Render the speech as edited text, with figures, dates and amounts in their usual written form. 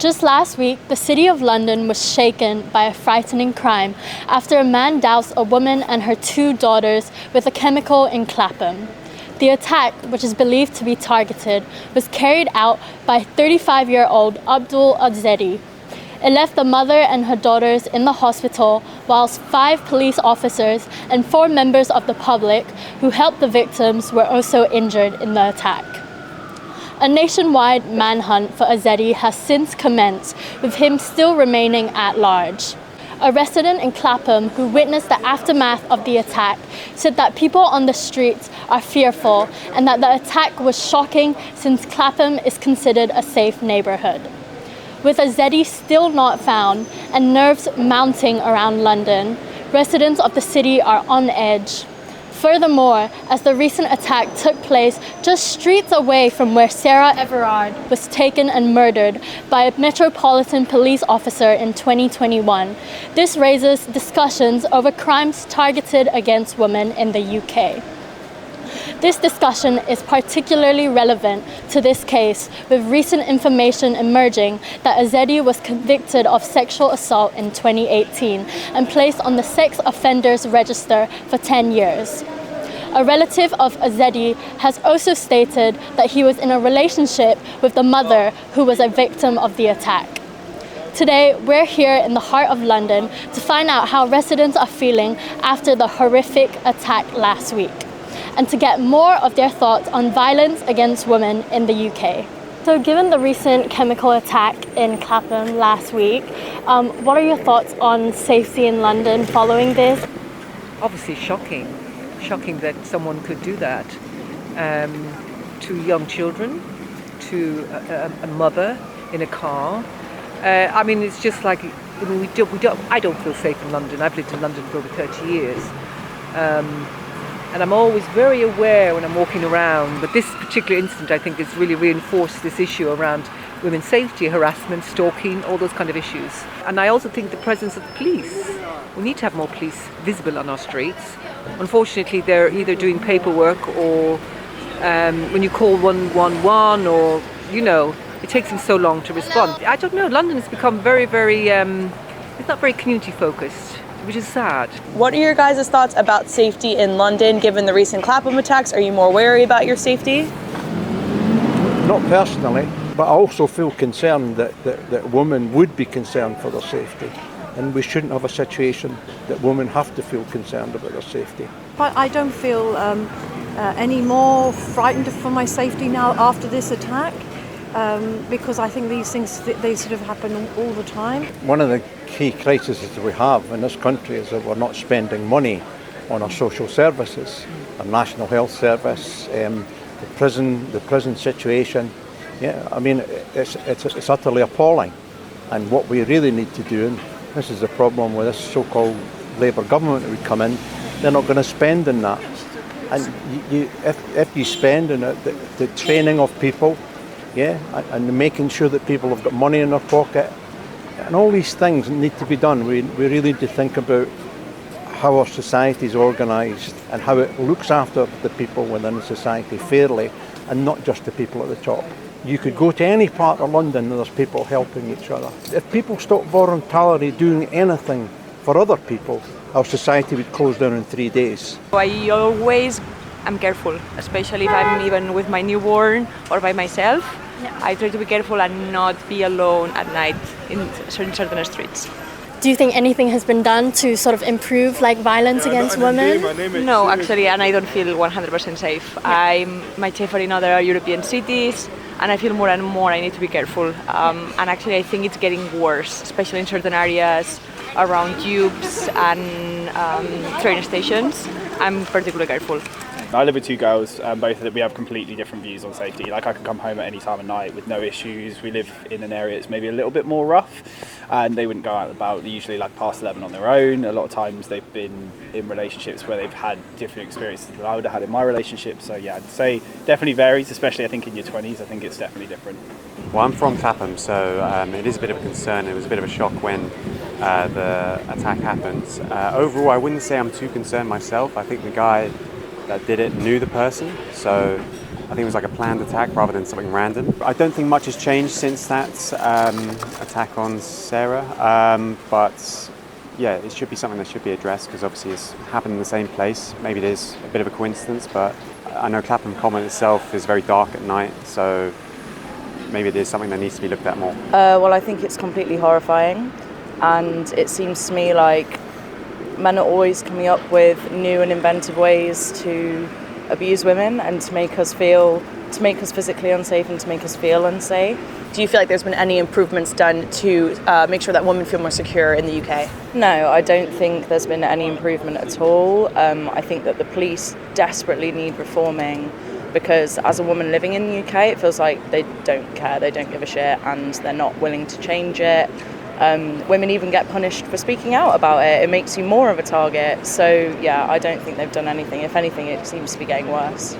Just last week, the City of London was shaken by a frightening crime after a man doused a woman and her 2 daughters with a chemical in Clapham. The attack, which is believed to be targeted, was carried out by 35-year-old Abdul Azedi. It left the mother and her daughters in the hospital, whilst 5 police officers and 4 members of the public who helped the victims were also injured in the attack. A nationwide manhunt for Azedi has since commenced, with him still remaining at large. A resident in Clapham who witnessed the aftermath of the attack said that people on the streets are fearful and that the attack was shocking since Clapham is considered a safe neighbourhood. With Azedi still not found and nerves mounting around London, residents of the city are on edge. Furthermore, as the recent attack took place just streets away from where Sarah Everard was taken and murdered by a Metropolitan Police officer in 2021, this raises discussions over crimes targeted against women in the UK. This discussion is particularly relevant to this case, with recent information emerging that Azedi was convicted of sexual assault in 2018 and placed on the sex offenders register for 10 years. A relative of Azedi has also stated that he was in a relationship with the mother who was a victim of the attack. Today, we're here in the heart of London to find out how residents are feeling after the horrific attack last week, and to get more of their thoughts on violence against women in the UK. So given the recent chemical attack in Clapham last week, what are your thoughts on safety in London following this? Obviously shocking that someone could do that to young children, to a mother in a car. I mean, it's just like, I don't feel safe in London. I've lived in London for over 30 years. And I'm always very aware when I'm walking around, but this particular incident I think has really reinforced this issue around women's safety, harassment, stalking, all those kind of issues. And I also think the presence of police. We need to have more police visible on our streets. Unfortunately, they're either doing paperwork or when you call 111 or, it takes them so long to respond. I don't know, London has become very, very, it's not very community focused, which is sad. What are your guys' thoughts about safety in London given the recent Clapham attacks? Are you more wary about your safety? Not personally, but I also feel concerned that women would be concerned for their safety. And we shouldn't have a situation that women have to feel concerned about their safety. But I don't feel any more frightened for my safety now after this attack, because I think these things, they sort of happen all the time. One of the key crises that we have in this country is that we're not spending money on our social services, our National Health Service, the prison situation. Yeah, I mean, it's utterly appalling. And what we really need to do, and this is the problem with this so-called Labour government that would come in, they're not going to spend on that. And if you spend on it, the training of people, and making sure that people have got money in their pocket, and all these things need to be done. We really need to think about how our society is organised and how it looks after the people within the society fairly, and not just the people at the top. You could go to any part of London and there's people helping each other. If people stop voluntarily doing anything for other people, our society would close down in 3 days. I always am careful, especially if I'm even with my newborn or by myself. Yeah. I try to be careful and not be alone at night in certain streets. Do you think anything has been done to sort of improve violence against women? No, actually, and I don't feel 100% safe. I'm much safer in other European cities, and I feel more and more I need to be careful. And actually, I think it's getting worse, especially in certain areas around tubes and train stations. I'm particularly careful. I live with 2 girls, both that we have completely different views on safety. I can come home at any time of night with no issues. We live in an area that's maybe a little bit more rough, and they wouldn't go out and about. They're usually past 11 on their own. A lot of times they've been in relationships where they've had different experiences than I would have had in my relationship. So yeah, I'd say definitely varies, especially I think in your 20s. I think it's definitely different. Well, I'm from Clapham, so it is a bit of a concern. It was a bit of a shock when the attack happened. Overall, I wouldn't say I'm too concerned myself. I think the guy that did it knew the person, so think it was like a planned attack rather than something random. I don't think much has changed since that attack on Sarah, but yeah, it should be something that should be addressed because obviously it's happened in the same place. Maybe it is a bit of a coincidence, but I know Clapham Common itself is very dark at night, so maybe it is something that needs to be looked at more. Well, I think it's completely horrifying, and it seems to me like men are always coming up with new and inventive ways to abuse women and to make us physically unsafe and to make us feel unsafe. Do you feel like there's been any improvements done to make sure that women feel more secure in the UK? No, I don't think there's been any improvement at all. I think that the police desperately need reforming because as a woman living in the UK, it feels like they don't care, they don't give a shit, and they're not willing to change it. Women even get punished for speaking out about it. It makes you more of a target. So yeah, I don't think they've done anything. If anything, it seems to be getting worse.